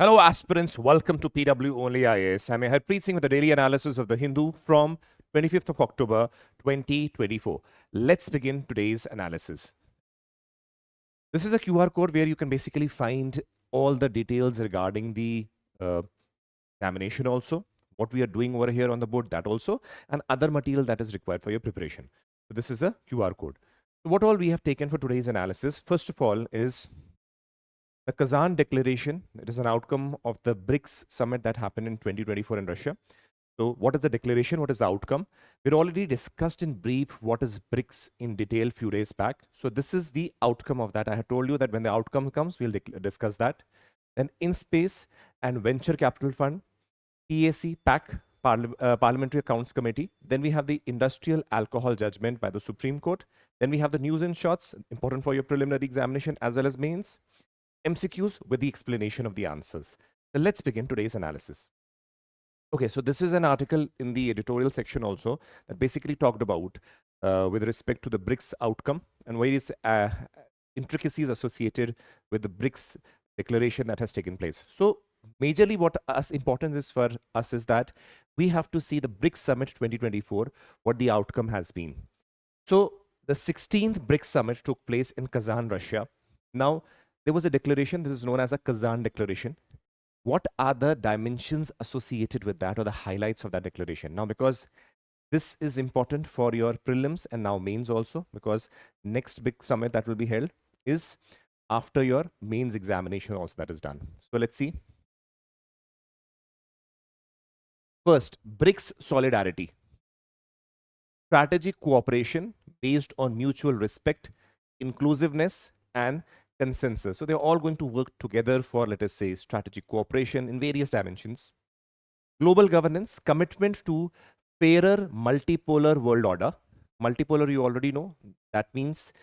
Hello, aspirants. Welcome to PW OnlyIAS. I'm Harpreet Singh with the daily analysis of the Hindu from 25th of October 2024. Let's begin today's analysis. This is a QR code where you can basically find all the details regarding the uh, examination also, what we are doing over here on the board, that also, and other material that is required for your preparation. So this is a QR code. So what all we have taken for today's analysis, first of all, is the Kazan Declaration. It is an outcome of the BRICS Summit that happened in 2024 in Russia. So what is the declaration? What is the outcome? We'd already discussed in brief what is BRICS in detail few days back. So this is the outcome of that. I had told you that when the outcome comes, we'll discuss that. Then in space and venture capital fund, PAC, Parliamentary Accounts Committee. Then we have the industrial alcohol judgment by the Supreme Court. Then we have the news and shots, important for your preliminary examination as well as mains. MCQs with the explanation of the answers. So let's begin today's analysis. Okay, so this is an article in the editorial section also that basically talked about with respect to the BRICS outcome and various intricacies associated with the BRICS declaration that has taken place. So majorly what important is for us is that we have to see the BRICS Summit 2024, what the outcome has been. So the 16th BRICS Summit took place in Kazan, Russia. Now, there was a declaration. This is known as a Kazan Declaration. What are the dimensions associated with that or the highlights of that declaration? Now, because this is important for your prelims and now mains also, because next big summit that will be held is after your mains examination also that is done. So let's see. First, BRICS solidarity. Strategic cooperation based on mutual respect, inclusiveness, and consensus. So they're all going to work together for, let us say, strategic cooperation in various dimensions. Global governance, commitment to fairer multipolar world order. Multipolar, you already know. That means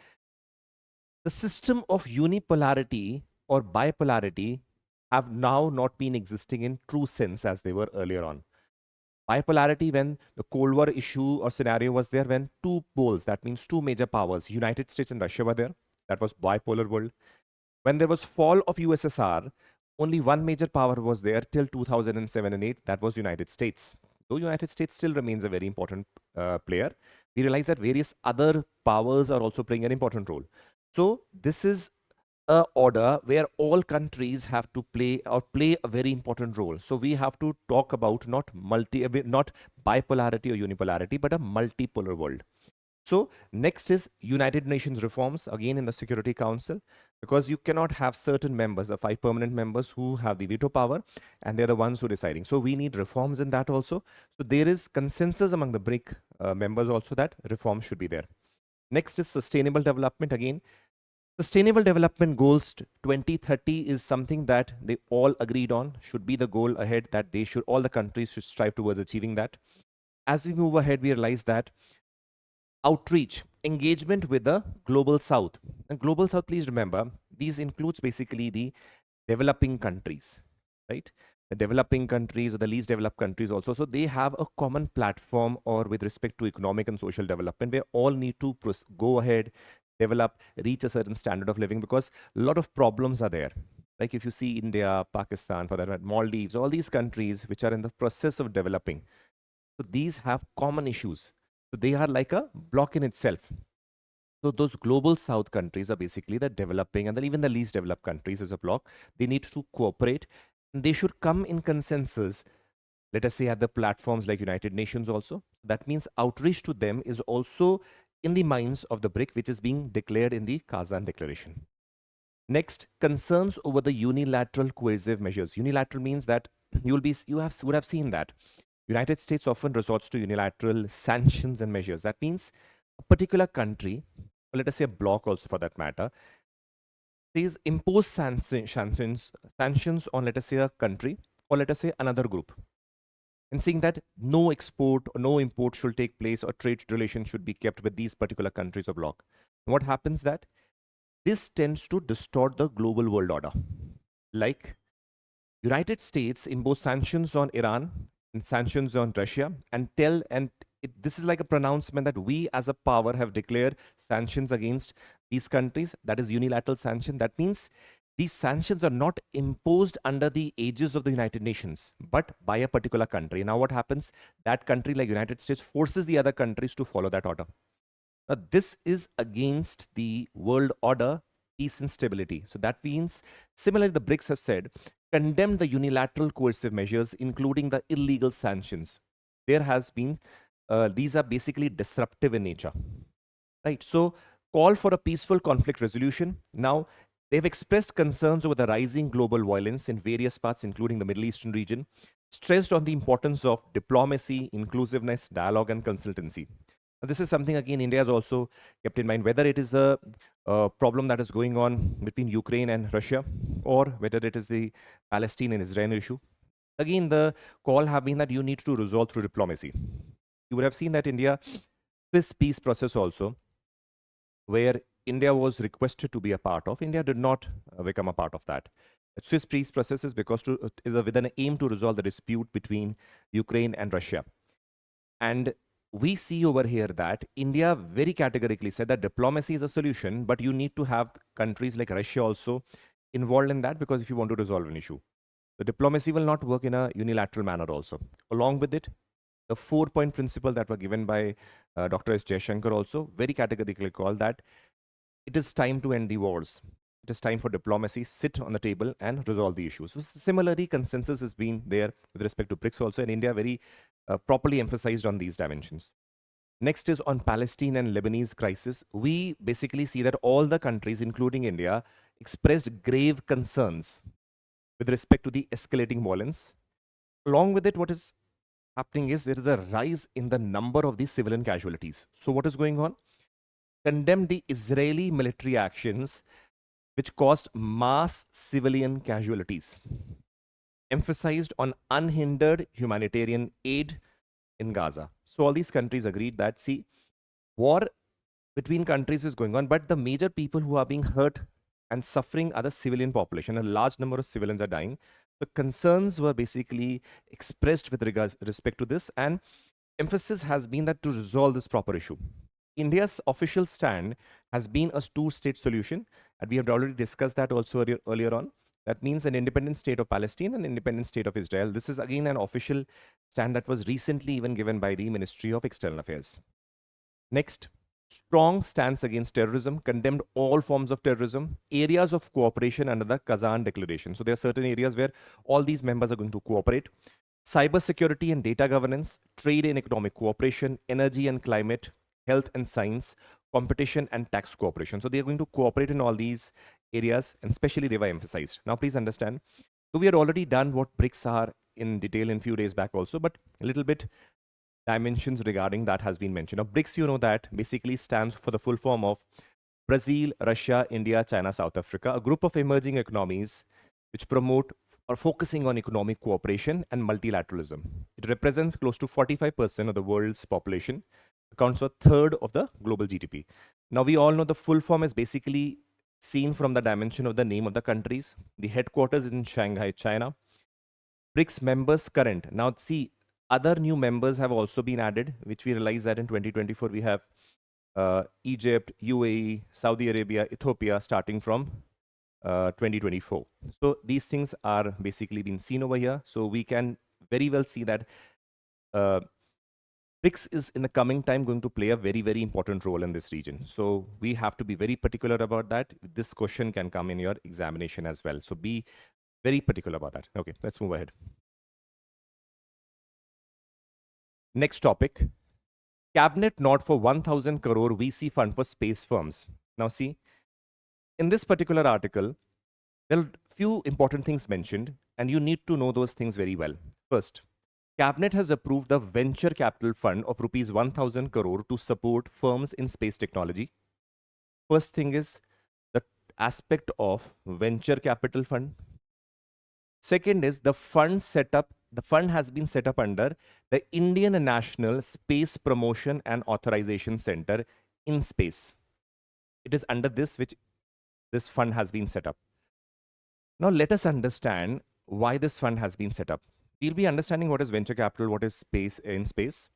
the system of unipolarity or bipolarity have now not been existing in true sense as they were earlier on. Bipolarity, when the Cold War issue or scenario was there, when two poles, that means two major powers, United States and Russia were there. That was bipolar world. When there was fall of USSR, only one major power was there till 2007 and 8. That was United States. Though United States still remains a very important player, we realize that various other powers are also playing an important role. So this is a order where all countries have to play a very important role. So we have to talk about not bipolarity or unipolarity, but a multipolar world. So next is United Nations reforms, again in the Security Council, because you cannot have certain members, the 5 permanent members who have the veto power, and they're the ones who are deciding. So we need reforms in that also. So there is consensus among the BRIC members also that reforms should be there. Next is sustainable development. Again, Sustainable Development Goals 2030 is something that they all agreed on, should be the goal ahead, that all the countries should strive towards achieving that. As we move ahead, we realize that outreach, engagement with the global south. And global south, please remember, these includes basically the developing countries, right? The developing countries or the least developed countries also. So they have a common platform or with respect to economic and social development, where all need to go ahead, develop, reach a certain standard of living, because a lot of problems are there. Like if you see India, Pakistan, for that, Maldives, all these countries which are in the process of developing. So these have common issues. So they are like a block in itself. So those global south countries are basically the developing and then even the least developed countries as a block. They need to cooperate and they should come in consensus, let us say at the platforms like United Nations also. That means outreach to them is also in the minds of the BRIC, which is being declared in the Kazan Declaration. Next, concerns over the unilateral coercive measures. Unilateral means that would have seen that United States often resorts to unilateral sanctions and measures. That means a particular country, or let us say a bloc also for that matter, says impose sanctions on, let us say, a country or let us say another group, and saying that no export or no import should take place or trade relations should be kept with these particular countries or bloc. What happens that this tends to distort the global world order. Like United States impose sanctions on Iran and sanctions on Russia and this is like a pronouncement that we as a power have declared sanctions against these countries. That is unilateral sanction. That means these sanctions are not imposed under the aegis of the United Nations, but by a particular country. Now, what happens? That country, like United States, forces the other countries to follow that order. Now, this is against the world order, peace and stability. So that means, similarly, the BRICS have said, condemn the unilateral coercive measures, including the illegal sanctions. There has been, these are basically disruptive in nature, right? So call for a peaceful conflict resolution. Now, they've expressed concerns over the rising global violence in various parts, including the Middle Eastern region, stressed on the importance of diplomacy, inclusiveness, dialogue, and consultancy. This is something, again, India has also kept in mind, whether it is a problem that is going on between Ukraine and Russia, or whether it is the Palestine and Israel issue. Again, the call have been that you need to resolve through diplomacy. You would have seen that India, Swiss peace process also, where India was requested to be a part of, India did not become a part of that. Swiss peace process is because with an aim to resolve the dispute between Ukraine and Russia. And we see over here that India very categorically said that diplomacy is a solution, but you need to have countries like Russia also involved in that, because if you want to resolve an issue, the diplomacy will not work in a unilateral manner also. Along with it, the 4-point principle that were given by Dr. S. Jaishankar also very categorically called that it is time to end the wars. It is time for diplomacy, sit on the table and resolve the issues. So similarly, consensus has been there with respect to BRICS also, and India very properly emphasized on these dimensions. Next is on Palestine and Lebanese crisis. We basically see that all the countries, including India, expressed grave concerns with respect to the escalating violence. Along with it, what is happening is there is a rise in the number of these civilian casualties. So what is going on? Condemned the Israeli military actions which caused mass civilian casualties. Emphasized on unhindered humanitarian aid in Gaza. So all these countries agreed that, see, war between countries is going on, but the major people who are being hurt and suffering are the civilian population. A large number of civilians are dying. The concerns were basically expressed with respect to this, and emphasis has been that to resolve this proper issue. India's official stand has been a two-state solution, and we have already discussed that also earlier on. That means an independent state of Palestine and an independent state of Israel. This is again an official stand that was recently even given by the Ministry of External Affairs. Next, strong stance against terrorism, condemned all forms of terrorism, areas of cooperation under the Kazan Declaration. So there are certain areas where all these members are going to cooperate. Cybersecurity and data governance, trade and economic cooperation, energy and climate, health and science, competition and tax cooperation. So they are going to cooperate in all these areas, and especially they were emphasized. Now please understand, so we had already done what BRICS are in detail in few days back also, but a little bit dimensions regarding that has been mentioned. Now BRICS, you know, that basically stands for the full form of Brazil, Russia, India, China, South Africa, a group of emerging economies which promote or focusing on economic cooperation and multilateralism. It represents close to 45% of the world's population, accounts for a third of the global GDP. Now we all know the full form is basically seen from the dimension of the name of the countries. The headquarters is in Shanghai, China. BRICS members current. Now see, other new members have also been added, which we realize that in 2024 we have Egypt, UAE, Saudi Arabia, Ethiopia starting from 2024. So these things are basically being seen over here. So we can very well see that BRICS is in the coming time going to play a very, very important role in this region. So we have to be very particular about that. This question can come in your examination as well. So be very particular about that. Okay, let's move ahead. Next topic, Cabinet nod for 1,000 crore VC fund for space firms. Now see, in this particular article, there are few important things mentioned, and you need to know those things very well. First, Cabinet has approved the venture capital fund of rupees 1,000 crore to support firms in space technology. First thing is the aspect of venture capital fund. Second is the fund setup. The fund has been set up under the Indian National Space Promotion and Authorization Center in space. It is under this which this fund has been set up. Now let us understand why this fund has been set up. We'll be understanding what is venture capital, what is space in space.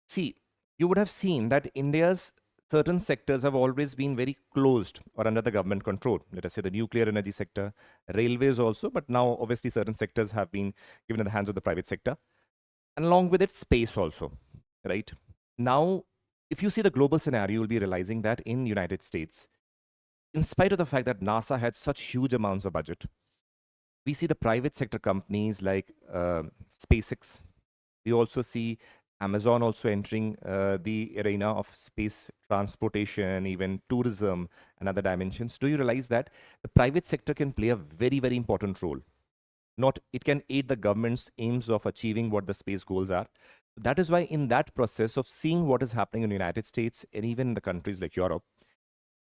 See, you would have seen that India's certain sectors have always been very closed or under the government control. Let us say the nuclear energy sector, railways also, but now obviously certain sectors have been given in the hands of the private sector. And along with it, space also, right? Now, if you see the global scenario, you'll be realizing that in United States, in spite of the fact that NASA had such huge amounts of budget, we see the private sector companies like SpaceX. We also see Amazon also entering the arena of space transportation, even tourism and other dimensions. Do you realize that the private sector can play a very, very important role? Not, it can aid the government's aims of achieving what the space goals are. That is why in that process of seeing what is happening in the United States and even in the countries like Europe,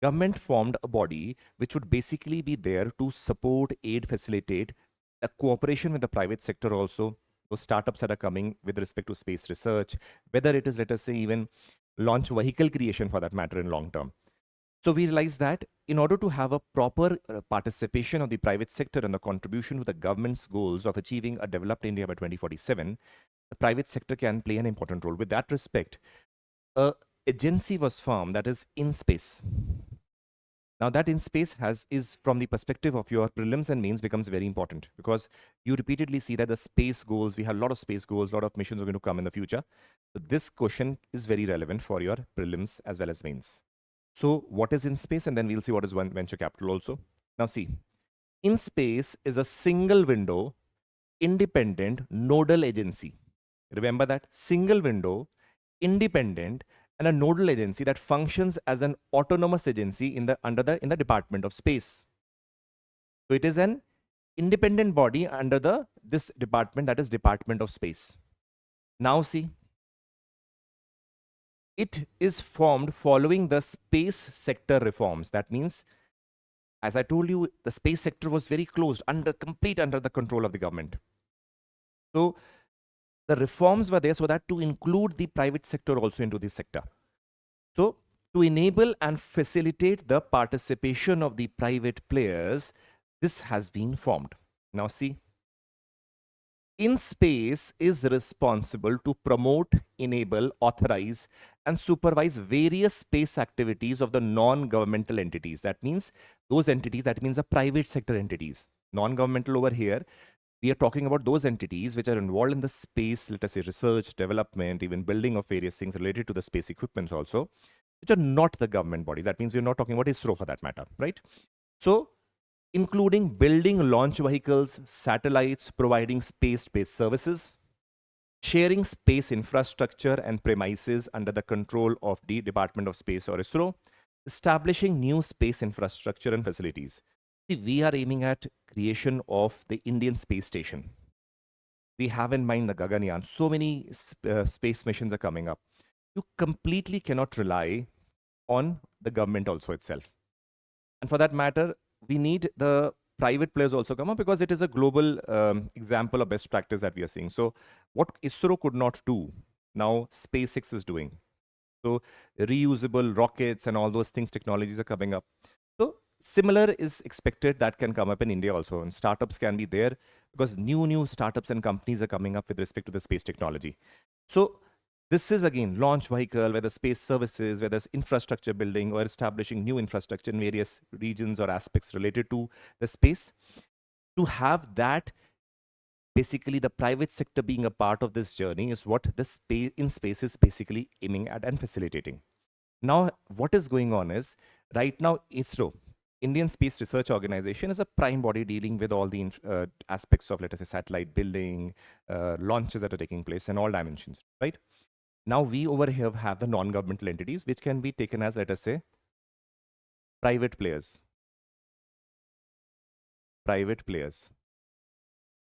government formed a body which would basically be there to support, aid, facilitate a cooperation with the private sector also, those startups that are coming with respect to space research, whether it is, let us say, even launch vehicle creation for that matter in long term. So we realize that in order to have a proper participation of the private sector and the contribution to the government's goals of achieving a developed India by 2047, the private sector can play an important role. With that respect, a agency was formed that is in space. Now that in space is from the perspective of your prelims and mains becomes very important, because you repeatedly see that the space goals, we have a lot of space goals, a lot of missions are going to come in the future. So this question is very relevant for your prelims as well as mains. So what is in space? And then we'll see what is one venture capital also. Now see, in space is a single window, independent nodal agency. Remember that, single window, independent, and a nodal agency that functions as an autonomous agency in the Department of Space. So it is an independent body under this department, that is Department of Space. Now see, it is formed following the space sector reforms. That means, as I told you, the space sector was very closed, complete under the control of the government. So the reforms were there so that to include the private sector also into this sector. So to enable and facilitate the participation of the private players, this has been formed. Now see, in space is responsible to promote, enable, authorize, and supervise various space activities of the non-governmental entities. That means those entities, that means the private sector entities. Non-governmental over here, we are talking about those entities which are involved in the space, let us say research, development, even building of various things related to the space equipments also, which are not the government bodies. That means we're not talking about ISRO for that matter, right? So, including building launch vehicles, satellites, providing space-based services, sharing space infrastructure and premises under the control of the Department of Space or ISRO, establishing new space infrastructure and facilities. See, we are aiming at creation of the Indian space station. We have in mind the Gaganyaan. So many space missions are coming up. You completely cannot rely on the government also itself. And for that matter, we need the private players also come up, because it is a global example of best practice that we are seeing. So what ISRO could not do, now SpaceX is doing. So reusable rockets and all those things, technologies are coming up. So similar is expected that can come up in India also, and startups can be there because new startups and companies are coming up with respect to the space technology. So this is again launch vehicle, whether space services, whether it's infrastructure building or establishing new infrastructure in various regions or aspects related to the space. To have that, basically the private sector being a part of this journey is what the space in space is basically aiming at and facilitating. Now, what is going on is, right now ISRO, Indian Space Research Organization, is a prime body dealing with all the aspects of, let us say, satellite building, launches that are taking place in all dimensions, right? Now we over here have the non-governmental entities, which can be taken as, let us say, private players. Private players.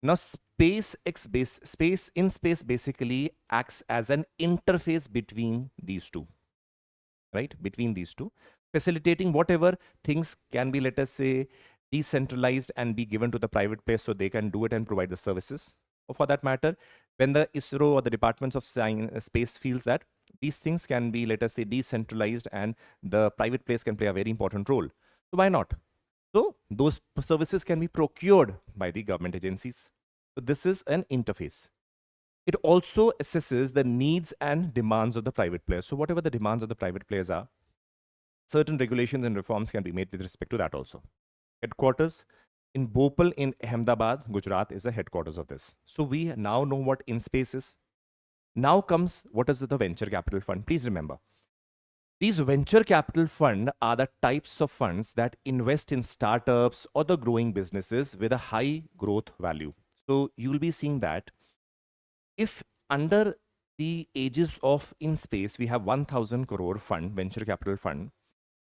Now space in space basically acts as an interface between these two, right? Between these two, facilitating whatever things can be, let us say, decentralized and be given to the private players so they can do it and provide the services. Or for that matter, when the ISRO or the departments of space feels that these things can be, let us say, decentralized and the private players can play a very important role. So why not? So those services can be procured by the government agencies. So this is an interface. It also assesses the needs and demands of the private players. So whatever the demands of the private players are, certain regulations and reforms can be made with respect to that also. Headquarters in Bhopal in Ahmedabad, Gujarat is the headquarters of this. So we now know what InSpace is. Now comes what is the venture capital fund. Please remember, these venture capital fund are the types of funds that invest in startups or the growing businesses with a high growth value. So you'll be seeing that if under the aegis of InSpace, we have 1,000 crore fund, venture capital fund.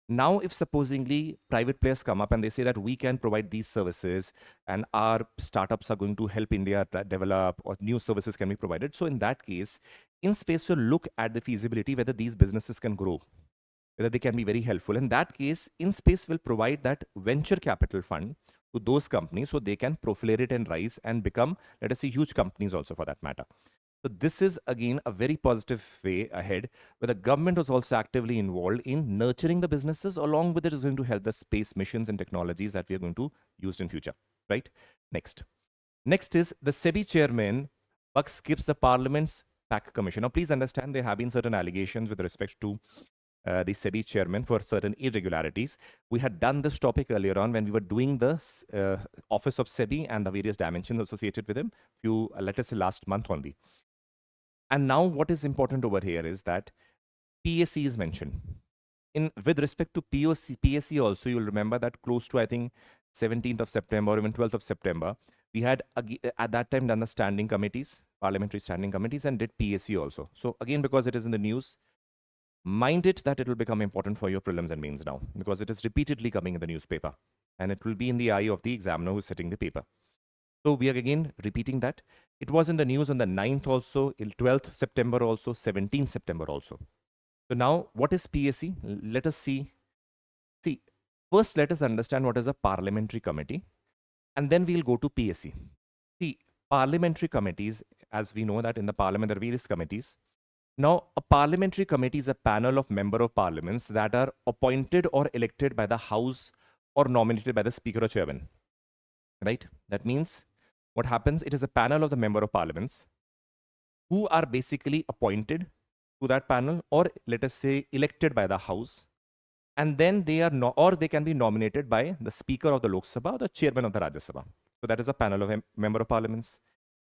Now, if supposingly private players come up and they say that we can provide these services and our startups are going to help India develop or new services can be provided. So in that case, InSpace will look at the feasibility whether these businesses can grow, whether they can be very helpful. In that case, InSpace will provide that venture capital fund to those companies so they can proliferate and rise and become, let us say, huge companies also for that matter. So this is again a very positive way ahead where the government was also actively involved in nurturing the businesses. Along with it is going to help the space missions and technologies that we are going to use in future, right? Next is the SEBI chairman Buck skips the Parliament's PAC commission. Now please understand there have been certain allegations with respect to the SEBI chairman for certain irregularities. We had done this topic earlier on when we were doing the office of SEBI and the various dimensions associated with him, let us say last month only. And now what is important over here is that PSC is mentioned. With respect to PSC also, you'll remember that close to, I think, 17th of September or even 12th of September, we had at that time done the standing committees, parliamentary standing committees, and did PSC also. So again, because it is in the news, mind it that it will become important for your prelims and mains now, because it is repeatedly coming in the newspaper and it will be in the eye of the examiner who's setting the paper. So we are again repeating that. It was in the news on the 9th also, 12th September also, 17th September also. So now what is PSC? Let us see. See, first let us understand what is a parliamentary committee and then we'll go to PSC. See, parliamentary committees, as we know that in the parliament there are various committees. Now, a parliamentary committee is a panel of member of parliaments that are appointed or elected by the House or nominated by the Speaker or Chairman, right? That means what happens, it is a panel of the member of parliaments who are basically appointed to that panel or let us say elected by the House, and then they are or they can be nominated by the Speaker of the Lok Sabha or the Chairman of the Rajya Sabha. So that is a panel of member of parliaments.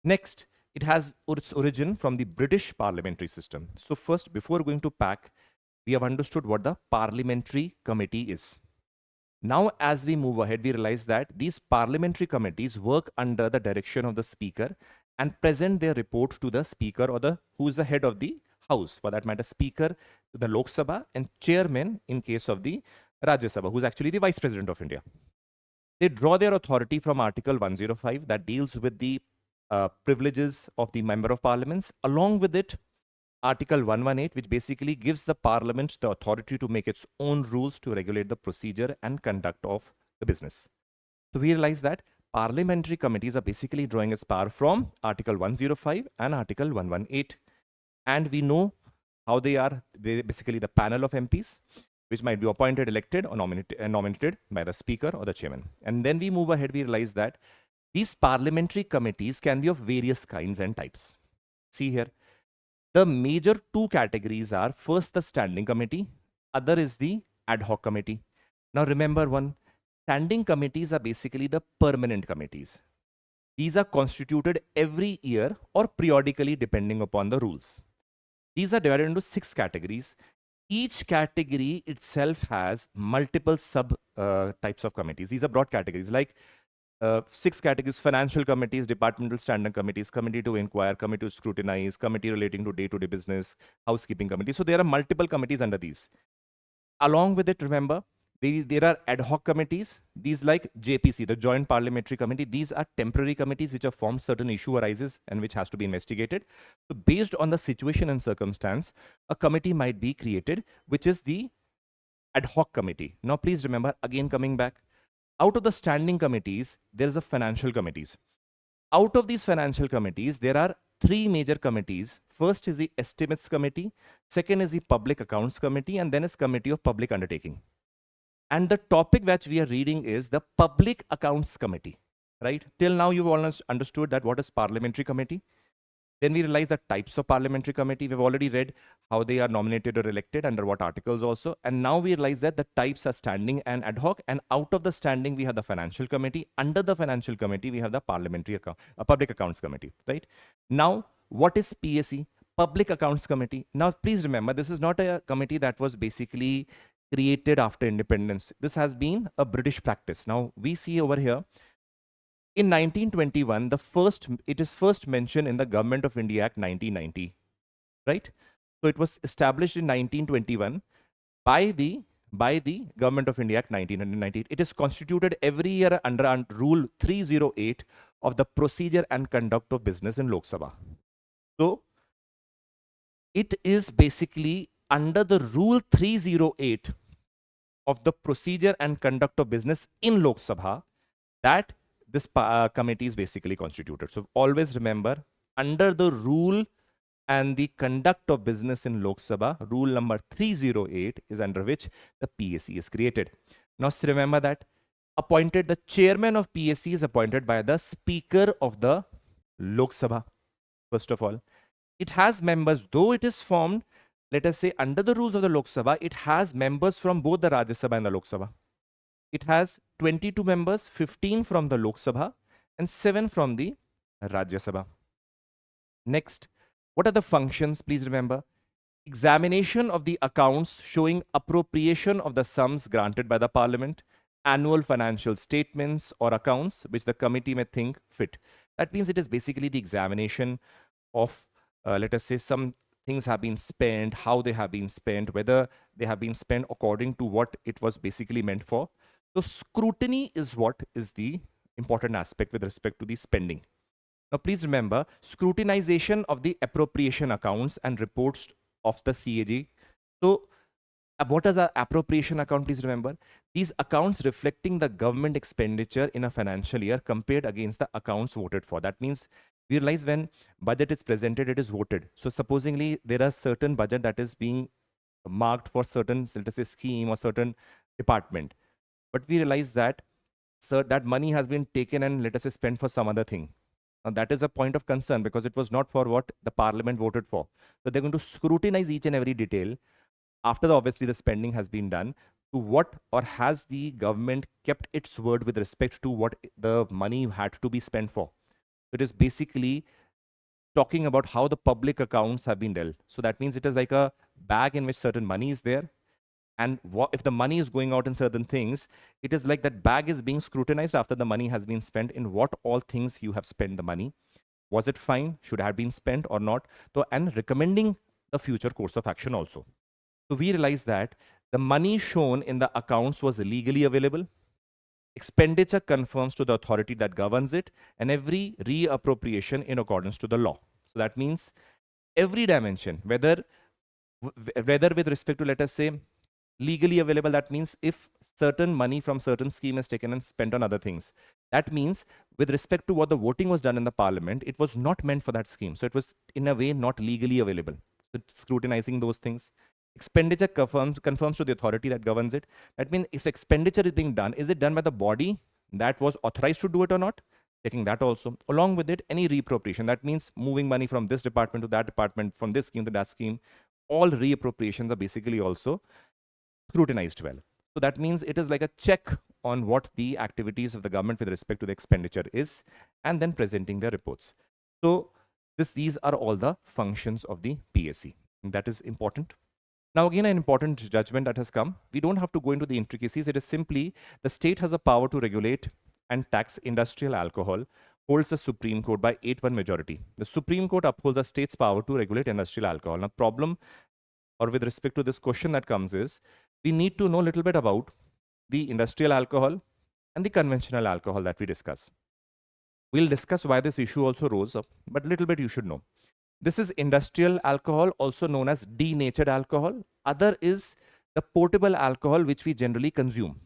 Next, it has its origin from the British parliamentary system. So first, before going to PAC, we have understood what the parliamentary committee is. Now, as we move ahead, we realize that these parliamentary committees work under the direction of the Speaker and present their report to the Speaker or who is the head of the House, for that matter, Speaker to the Lok Sabha and Chairman in case of the Rajya Sabha, who is actually the Vice President of India. They draw their authority from Article 105 that deals with the privileges of the member of parliaments. Along with it, Article 118, which basically gives the parliament the authority to make its own rules to regulate the procedure and conduct of the business. So we realize that parliamentary committees are basically drawing its power from Article 105 and Article 118. And we know how they are. They're basically the panel of MPs, which might be appointed, elected, or nominated by the Speaker or the Chairman. And then we move ahead, we realize that these parliamentary committees can be of various kinds and types. See here, the major two categories are first the standing committee, other is the ad hoc committee. Now remember one, standing committees are basically the permanent committees. These are constituted every year or periodically depending upon the rules. These are divided into 6 categories. Each category itself has multiple sub types of committees. These are broad categories like 6 categories: financial committees, departmental standing committees, committee to inquire, committee to scrutinize, committee relating to day-to-day business, housekeeping committee. So there are multiple committees under these. Along with it, remember, there are ad hoc committees. These like JPC, the Joint Parliamentary Committee. These are temporary committees which are formed, certain issue arises and which has to be investigated. So based on the situation and circumstance, a committee might be created, which is the ad hoc committee. Now please remember, again coming back, out of the standing committees, there is a financial committees. Out of these financial committees, there are 3 major committees. First is the Estimates Committee, second is the Public Accounts Committee, and then is Committee of Public Undertaking. And the topic which we are reading is the Public Accounts Committee, right? Till now, you've all understood that what is Parliamentary Committee. Then we realize the types of parliamentary committee. We've already read how they are nominated or elected, under what articles also. And now we realize that the types are standing and ad hoc. And out of the standing, we have the financial committee. Under the financial committee, we have the parliamentary public accounts committee, right? Now, what is PAC? Public Accounts Committee. Now, please remember, this is not a committee that was basically created after independence. This has been a British practice. Now, we see over here, in 1921, it is first mentioned in the Government of India Act 1990, right? So it was established in 1921 by the Government of India Act 1990. It is constituted every year under Rule 308 of the Procedure and Conduct of Business in Lok Sabha. So it is basically under the Rule 308 of the Procedure and Conduct of Business in Lok Sabha that this committee is basically constituted. So always remember, under the rule and the conduct of business in Lok Sabha, rule number 308 is under which the PAC is created. Now remember that the chairman of PAC is appointed by the Speaker of the Lok Sabha. First of all, it has members, though it is formed, let us say, under the rules of the Lok Sabha, it has members from both the Rajya Sabha and the Lok Sabha. It has 22 members, 15 from the Lok Sabha and 7 from the Rajya Sabha. Next, what are the functions? Please remember, examination of the accounts showing appropriation of the sums granted by the Parliament, annual financial statements or accounts which the committee may think fit. That means it is basically the examination of, let us say, some things have been spent, how they have been spent, whether they have been spent according to what it was basically meant for. So scrutiny is what is the important aspect with respect to the spending. Now please remember, scrutinization of the appropriation accounts and reports of the CAG. So what is an appropriation account? Please remember, these accounts reflecting the government expenditure in a financial year compared against the accounts voted for. That means we realize when budget is presented, it is voted. So supposingly there are certain budget that is being marked for certain, let us say, scheme or certain department. But we realize that that money has been taken and, let us say, spent for some other thing. Now that is a point of concern because it was not for what the Parliament voted for. So they're going to scrutinize each and every detail after obviously the spending has been done, to what, or has the government kept its word with respect to what the money had to be spent for. It is basically talking about how the public accounts have been dealt. So that means it is like a bag in which certain money is there. And if the money is going out in certain things, it is like that bag is being scrutinized after the money has been spent, in what all things you have spent the money. Was it fine? Should have been spent or not? So, and recommending the future course of action also. So we realize that the money shown in the accounts was legally available. Expenditure confirms to the authority that governs it, and every reappropriation in accordance to the law. So that means every dimension, whether with respect to, let us say, legally available, that means if certain money from certain scheme is taken and spent on other things, that means with respect to what the voting was done in the Parliament, it was not meant for that scheme. So it was in a way not legally available. So scrutinizing those things. Expenditure confirms to the authority that governs it. That means if expenditure is being done, is it done by the body that was authorized to do it or not? Taking that also. Along with it, any reappropriation. That means moving money from this department to that department, from this scheme to that scheme. All reappropriations are basically also scrutinized well. So that means it is like a check on what the activities of the government with respect to the expenditure is, and then presenting their reports. So these are all the functions of the PAC. That is important. Now again, an important judgment that has come. We don't have to go into the intricacies. It is simply the state has a power to regulate and tax industrial alcohol, holds the Supreme Court by 8-1 majority. The Supreme Court upholds the state's power to regulate industrial alcohol. Now problem, or with respect to this question that comes, is we need to know a little bit about the industrial alcohol and the conventional alcohol that we discuss. We'll discuss why this issue also rose up, but a little bit you should know. This is industrial alcohol, also known as denatured alcohol. Other is the potable alcohol, which we generally consume,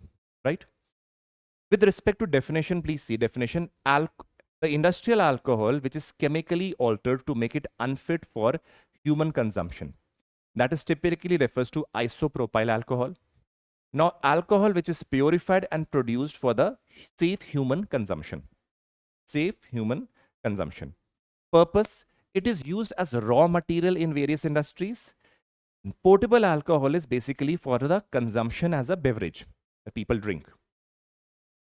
right? With respect to definition, please see definition. The industrial alcohol, which is chemically altered to make it unfit for human consumption. That is typically refers to isopropyl alcohol. Now, alcohol which is purified and produced for the safe human consumption. Safe human consumption. Purpose It is used as a raw material in various industries. Potable alcohol is basically for the consumption as a beverage that people drink.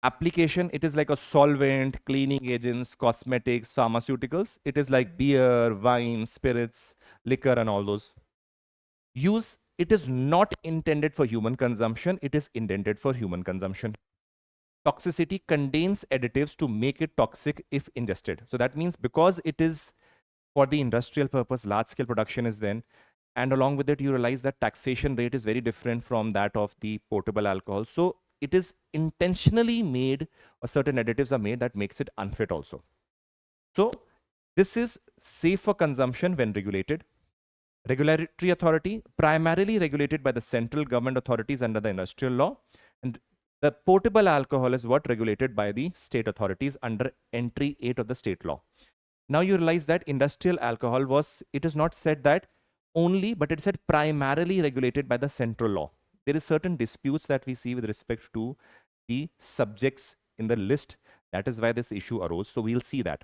Application, it is like a solvent, cleaning agents, cosmetics, pharmaceuticals. It is like beer, wine, spirits, liquor, and all those. Use, it is not intended for human consumption. It is intended for human consumption. Toxicity, contains additives to make it toxic if ingested. So that means because it is for the industrial purpose, large scale production is then, and along with it, you realize that taxation rate is very different from that of the potable alcohol. So it is intentionally made, or certain additives are made that makes it unfit also. So this is safe for consumption when regulated. Regulatory authority, primarily regulated by the central government authorities under the industrial law. And the potable alcohol is what regulated by the state authorities under entry 8 of the state law. Now you realize that industrial alcohol was, it is not said that only, but it said primarily regulated by the central law. There is certain disputes that we see with respect to the subjects in the list. That is why this issue arose. So we'll see that.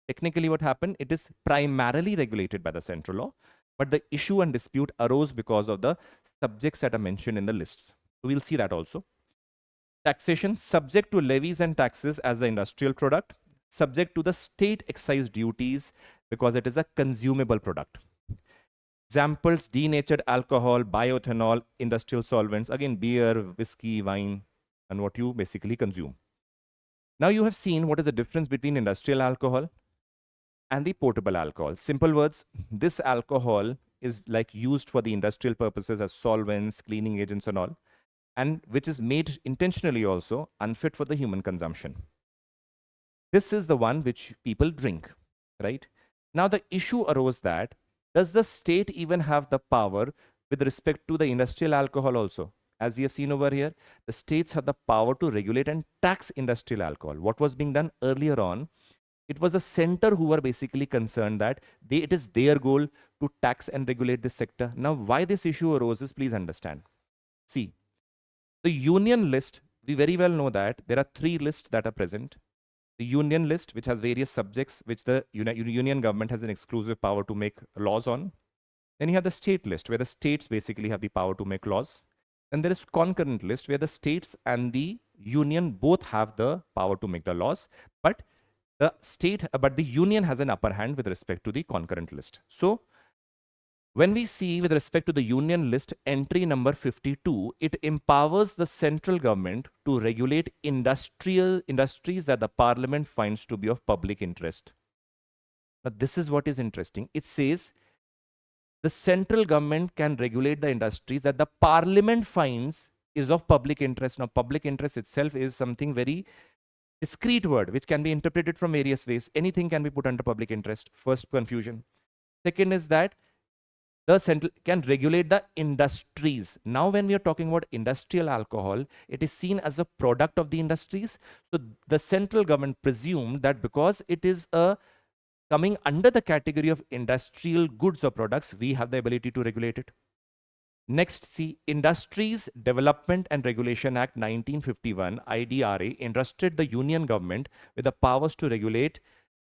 Technically what happened, it is primarily regulated by the central law, but the issue and dispute arose because of the subjects that are mentioned in the lists. So we'll see that also. Taxation, subject to levies and taxes as the industrial product, subject to the state excise duties because it is a consumable product. Examples, denatured alcohol, bioethanol, industrial solvents, again beer, whiskey, wine, and what you basically consume. Now you have seen what is the difference between industrial alcohol and the potable alcohol. Simple words, this alcohol is like used for the industrial purposes as solvents, cleaning agents and all, and which is made intentionally also unfit for the human consumption. This is the one which people drink, right? Now the issue arose that, does the state even have the power with respect to the industrial alcohol also? As we have seen over here, the states have the power to regulate and tax industrial alcohol. What was being done earlier on, it was the center who were basically concerned that it is their goal to tax and regulate this sector. Now, why this issue arose is, please understand. See, the union list, we very well know that there are 3 lists that are present. The union list, which has various subjects, which the union government has an exclusive power to make laws on. Then you have the state list, where the states basically have the power to make laws. And there is concurrent list, where the states and the union both have the power to make the laws, but the union has an upper hand with respect to the concurrent list. So when we see with respect to the union list entry number 52, it empowers the central government to regulate industries that the parliament finds to be of public interest. Now this is what is interesting. It says the central government can regulate the industries that the parliament finds is of public interest. Now public interest itself is something very discrete word which can be interpreted from various ways. Anything can be put under public interest. First confusion. Second is that the central can regulate the industries. Now when we are talking about industrial alcohol, it is seen as a product of the industries. So the central government presumed that because it is coming under the category of industrial goods or products, we have the ability to regulate it. Next, see, Industries Development and Regulation Act 1951, IDRA, entrusted the union government with the powers to regulate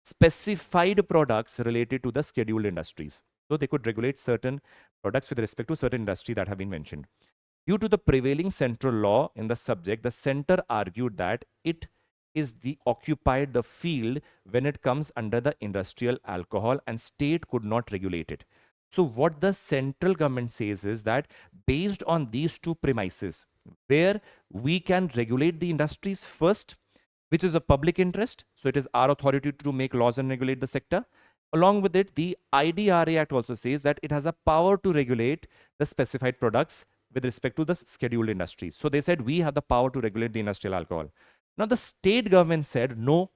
specified products related to the scheduled industries. So they could regulate certain products with respect to certain industry that have been mentioned. Due to the prevailing central law in the subject, the center argued that it is occupied the field when it comes under the industrial alcohol and state could not regulate it. So what the central government says is that based on these 2 premises, where we can regulate the industries first, which is a public interest, so it is our authority to make laws and regulate the sector. Along with it, the IDRA Act also says that it has a power to regulate the specified products with respect to the scheduled industries. So they said we have the power to regulate the industrial alcohol. Now the state government said, no,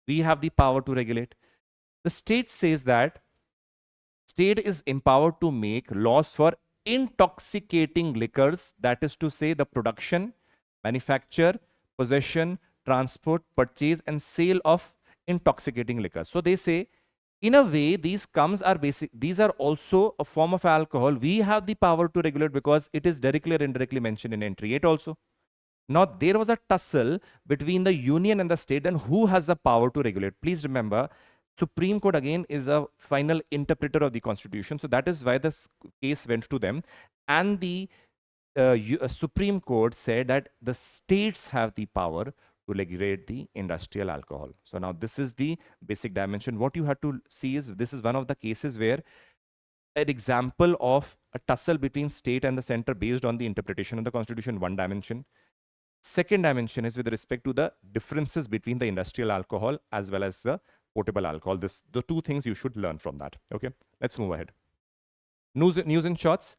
we have the power to regulate. The state says that state is empowered to make laws for intoxicating liquors, that is to say the production, manufacture, possession, transport, purchase and sale of intoxicating liquors. So they say, in a way, these are also a form of alcohol. We have the power to regulate because it is directly or indirectly mentioned in entry 8 also. Now, there was a tussle between the union and the state, and who has the power to regulate? Please remember, Supreme Court again is a final interpreter of the Constitution. So that is why this case went to them. And the Supreme Court said that the states have the power to regulate the industrial alcohol. So now this is the basic dimension. What you have to see is this is one of the cases where an example of a tussle between state and the center based on the interpretation of the Constitution, one dimension. Second dimension is with respect to the differences between the industrial alcohol as well as the potable alcohol. The two things you should learn from that. Okay, let's move ahead. News in shorts.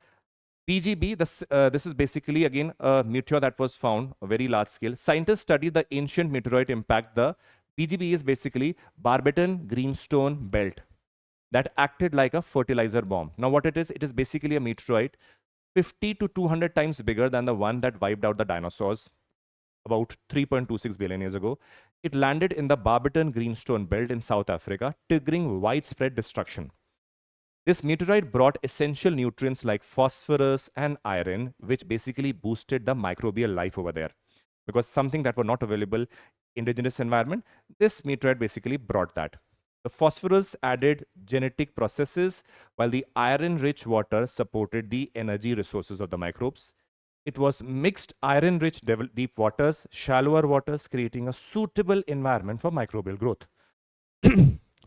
PGB, this is basically again a meteor that was found, a very large scale. Scientists studied the ancient meteorite impact. The PGB is basically Barberton Greenstone Belt that acted like a fertilizer bomb. Now what it is basically a meteorite 50 to 200 times bigger than the one that wiped out the dinosaurs about 3.26 billion years ago. It landed in the Barberton Greenstone Belt in South Africa, triggering widespread destruction. This meteorite brought essential nutrients like phosphorus and iron, which basically boosted the microbial life over there. Because something that were not available in indigenous environment, this meteorite basically brought that. The phosphorus added genetic processes, while the iron-rich water supported the energy resources of the microbes. It was mixed iron-rich deep waters, shallower waters, creating a suitable environment for microbial growth.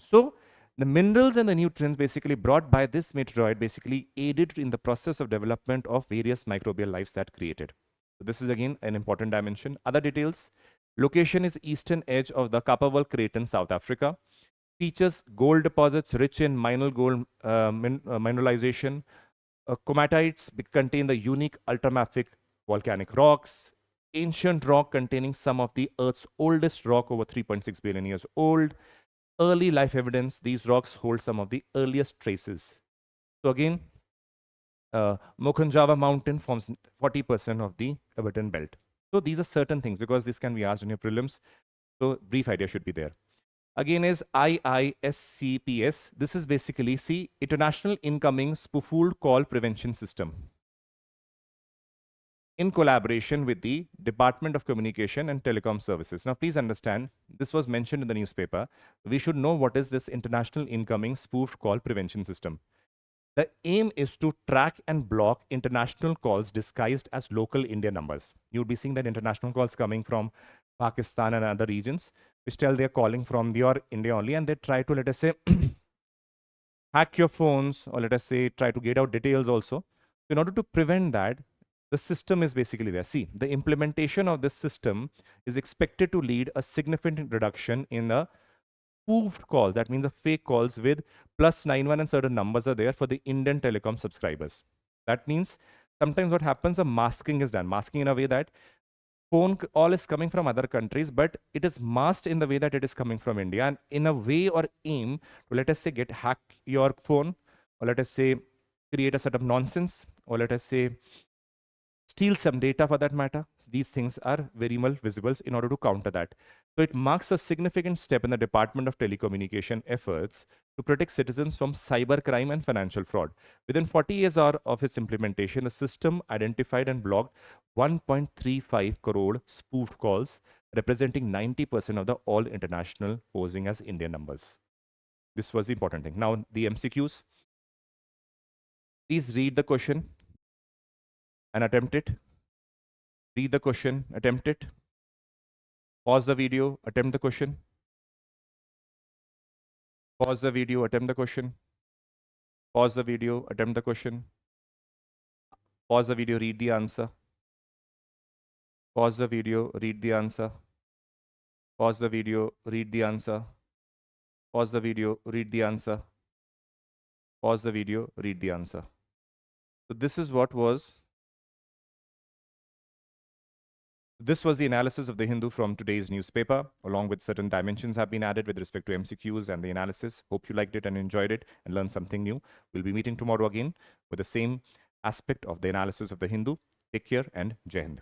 So, the minerals and the nutrients basically brought by this meteorite basically aided in the process of development of various microbial lives that created. So this is again an important dimension. Other details. Location is eastern edge of the Kapawal Craton, South Africa. Features gold deposits rich in mineralization. Comatites contain the unique ultramafic volcanic rocks. Ancient rock containing some of the Earth's oldest rock, over 3.6 billion years old. Early life evidence, these rocks hold some of the earliest traces. So again, Mohenjo Mountain forms 40% of the Tibetan belt. So these are certain things because this can be asked in your prelims. So brief idea should be there. Again is IISCPS. This is basically, see, International Incoming Spoofed Call Prevention System, in collaboration with the Department of Communication and Telecom Services. Now, please understand, this was mentioned in the newspaper. We should know what is this International Incoming Spoofed Call Prevention System. The aim is to track and block international calls disguised as local India numbers. You'll be seeing that international calls coming from Pakistan and other regions, which tell they're calling from your India only, and they try to, let us say, hack your phones, or let us say, try to get out details also. In order to prevent that, the system is basically there. See, the implementation of this system is expected to lead a significant reduction in the spoofed calls. That means the fake calls with +91 and certain numbers are there for the Indian telecom subscribers. That means sometimes what happens, a masking is done. Masking in a way that phone call is coming from other countries, but it is masked in the way that it is coming from India. And in a way or aim to, let us say, hack your phone, or let us say, create a set of nonsense, or let us say, steal some data for that matter. These things are very well visible in order to counter that. So it marks a significant step in the Department of Telecommunication efforts to protect citizens from cybercrime and financial fraud. Within 40 years of its implementation, the system identified and blocked 1.35 crore spoofed calls, representing 90% of the all international posing as Indian numbers. This was the important thing. Now, the MCQs. Please read the question and attempt it. Read the question, attempt it. Pause the video, attempt the question. Pause the video, attempt the question. Pause the video, attempt the question. Pause the video, read the answer. Pause the video, read the answer. Pause the video, read the answer. Pause the video, read the answer. Pause the video, read the answer. So this is what was. This was the analysis of the Hindu from today's newspaper, along with certain dimensions have been added with respect to MCQs and the analysis. Hope you liked it and enjoyed it and learned something new. We'll be meeting tomorrow again with the same aspect of the analysis of the Hindu. Take care and Jai Hind.